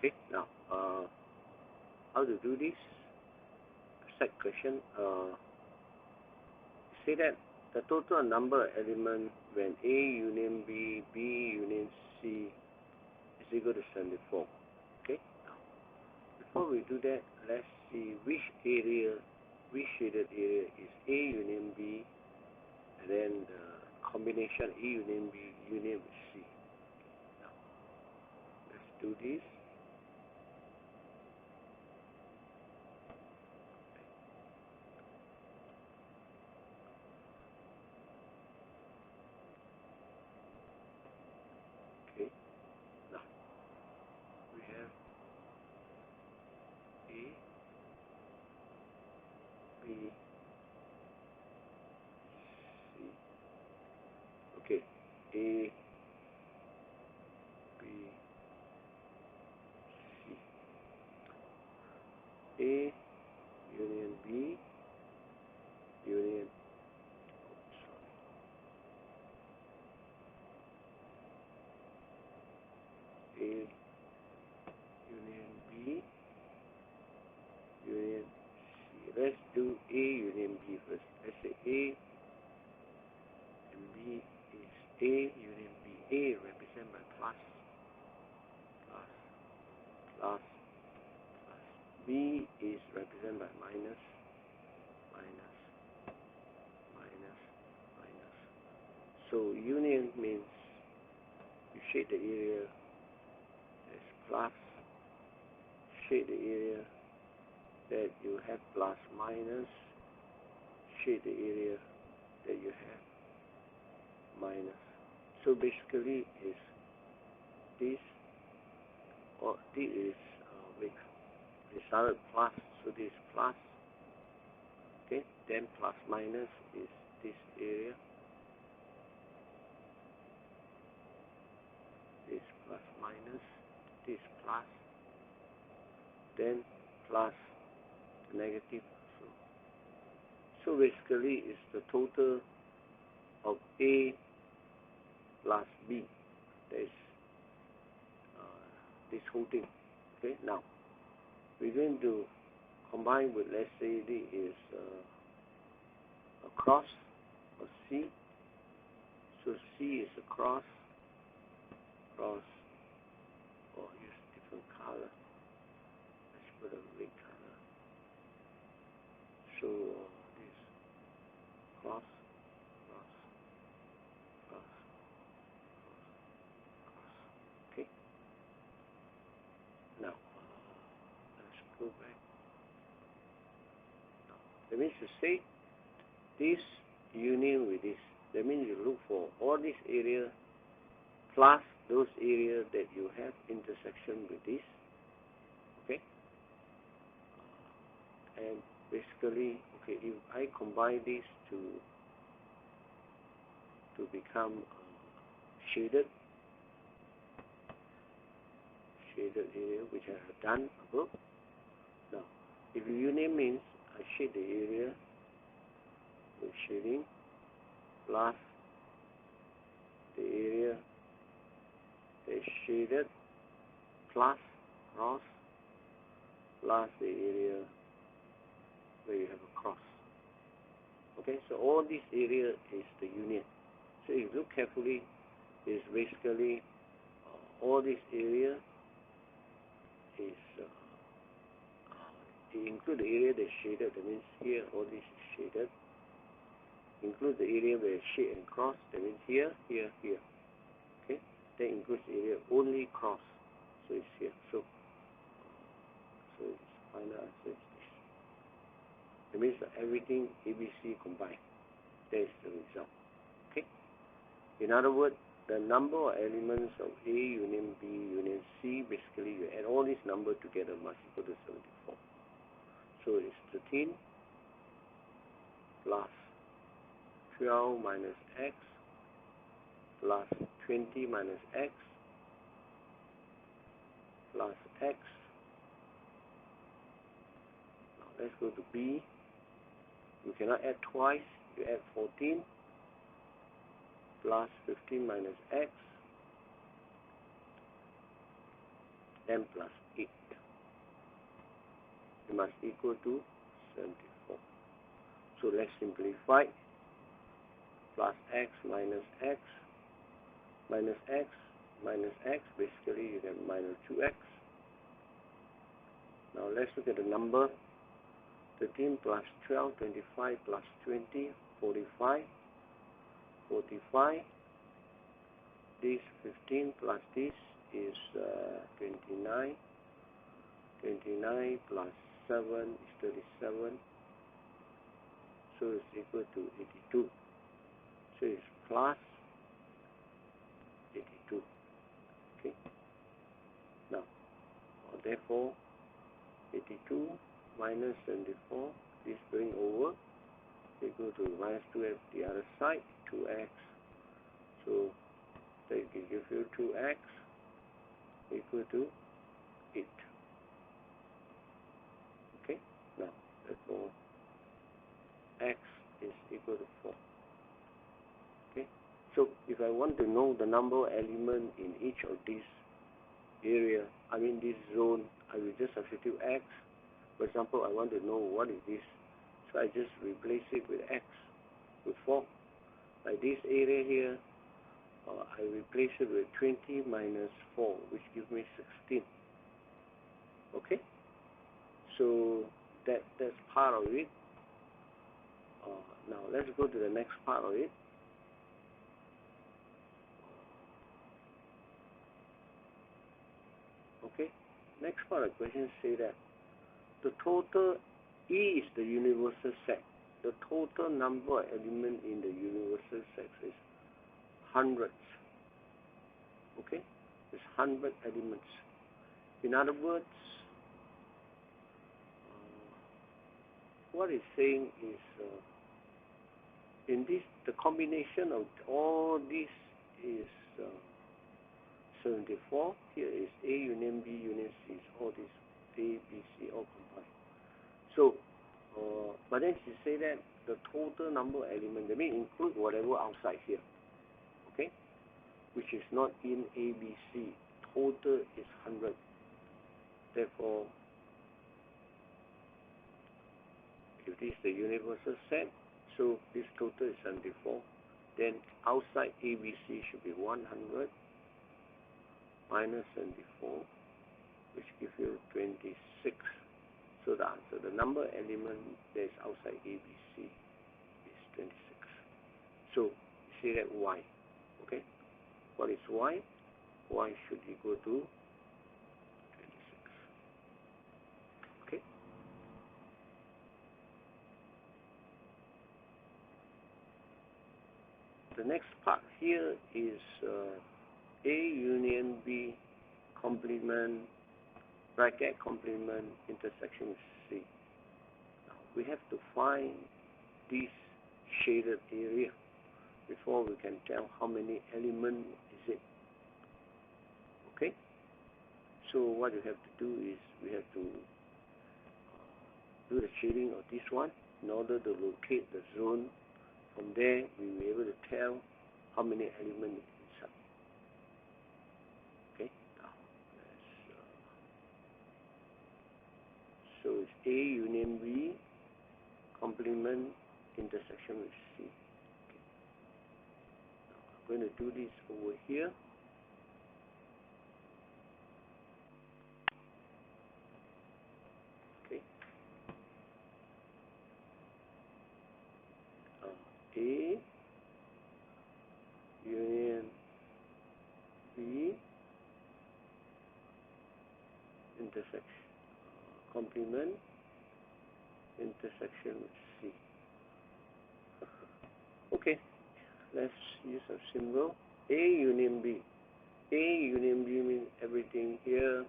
Okay, now how to do this? Set question. Say that the total number of elements when A union B, B union C is equal to 74. Okay. Now, before we do that, let's see which shaded area is A union B, and then the combination A union B union with C. Now, let's do this. Okay. Now we have A, B, C. Okay, A, B, C. A union B union, A union B union C. Let's do A union B first. Let's say A and B is A union B. A represented by plus, plus, plus, plus. B is represented by minus, minus, minus, minus. So union means you shade the area as plus, shade the area that you have plus, minus, shade the area that you have minus. So basically is this, or this is it started plus, so this is plus. Okay, then plus minus is this area. This plus minus, this plus, then plus negative. So basically it's the total of A plus B. That is this whole thing. Okay, now we're going to combine with, let's say this is a cross of C. So C is a cross, or use different color. Let's put a red color. So this cross, cross, cross, cross, cross. Okay. Now let's go back. Now, that means to say this union with this. That means you look for all this area plus those areas that you have intersection with this. Okay. And basically, okay, if I combine these to become shaded area, which I have done above. Now, if union means I shade the area with shading plus the area that is shaded plus cross plus the area where you have a cross. Okay, so all this area is the union. So if you look carefully, it's basically all this area is it includes the area that's shaded. That means here all this is shaded. Includes the area where it's shade and cross. That means here, here, here. Okay, that includes the area only cross. So it's here. So its final answer is this. That means that everything ABC combined. That is the result. Okay. In other words, the number of elements of A union B union C, basically you add all these numbers together must equal to 74. So it's 13 plus 12 minus x plus 20 minus x plus x. Now let's go to B. You cannot add twice. You add 14 plus 15 minus x then plus 8. It must equal to 74. So let's simplify. Plus x minus x minus x minus x. Basically, you get minus 2x. Now let's look at the number. 13 plus 12, 25 plus 20, 45. 45. This 15 plus this is 29. 29 plus 7 is 37. So it's equal to 82. So it's plus 82. Okay. Now, therefore, 82 minus 74 is going over. Equal to minus 2x the other side, 2x. So that will give you 2x equal to 8. Okay. Now, therefore, x is equal to 4. Okay. So if I want to know the number of elements in each of these area, this zone, I will just substitute x. For example, I want to know what is this. So I just replace it with x, with 4. Like this area here, I replace it with 20 minus 4, which gives me 16. Okay? So that's part of it. Now let's go to the next part of it. Okay? Next part of the question say that the total E is the universal set. The total number of elements in the universal set is hundreds. Okay? It's 100 elements. In other words, what it's saying is in this, the combination of all these is 74. Here is A union B union C. Is all this A, B, C all combined. So, but then she say that the total number of elements, that means include whatever outside here, okay, which is not in A, B, C. Total is 100. Therefore, if this is the universal set, so this total is 74. Then outside A, B, C should be 100 minus 74, which gives you 26. So the answer, the number of elements that is outside A, B, C is 26. So you see that Y. Okay? What is Y? Y should equal to 26. Okay? The next part here is A union B complement, bracket complement, intersection with C. Now, we have to find this shaded area before we can tell how many elements is it. Okay? So what you have to do is we have to do the shading of this one in order to locate the zone. From there, we will be able to tell how many elements inside. Okay? Now, so it's A union B complement intersection with C. Okay. Now, I'm going to do this over here. Okay. A union B intersection complement intersection with C. Okay, let's use a symbol. A union B. A union B means everything here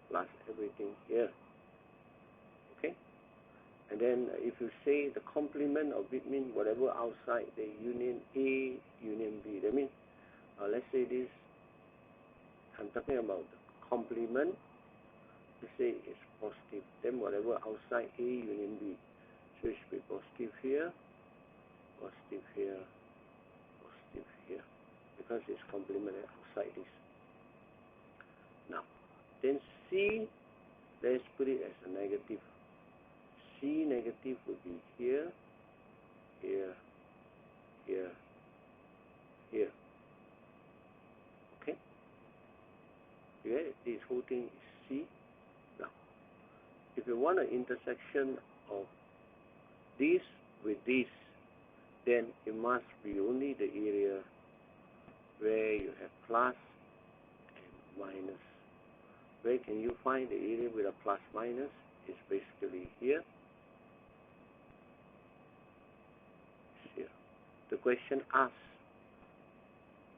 plus everything here. Okay? And then if you say the complement of it means whatever outside the union A, union B. That means, let's say this, I'm talking about the complement. Let's say it's positive. Then whatever outside A, union B. So it should be positive here, positive here, positive here. Because it's complemented outside this. Now, Then C, let's put it as a negative. C negative would be here, here, here, here. Okay? Yeah, this whole thing is C. Now, if you want an intersection of this with this, then it must be only the area where you have plus and minus. Where can you find the area with a plus minus? It's basically here. It's here. The question asks,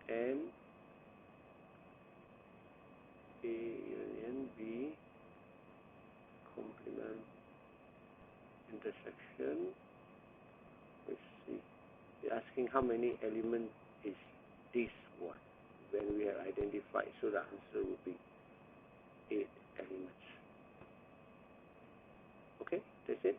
N A union B complement intersection with C. They're asking how many elements is this one when we have identified. So the answer would be 8 elements. Okay, that's it.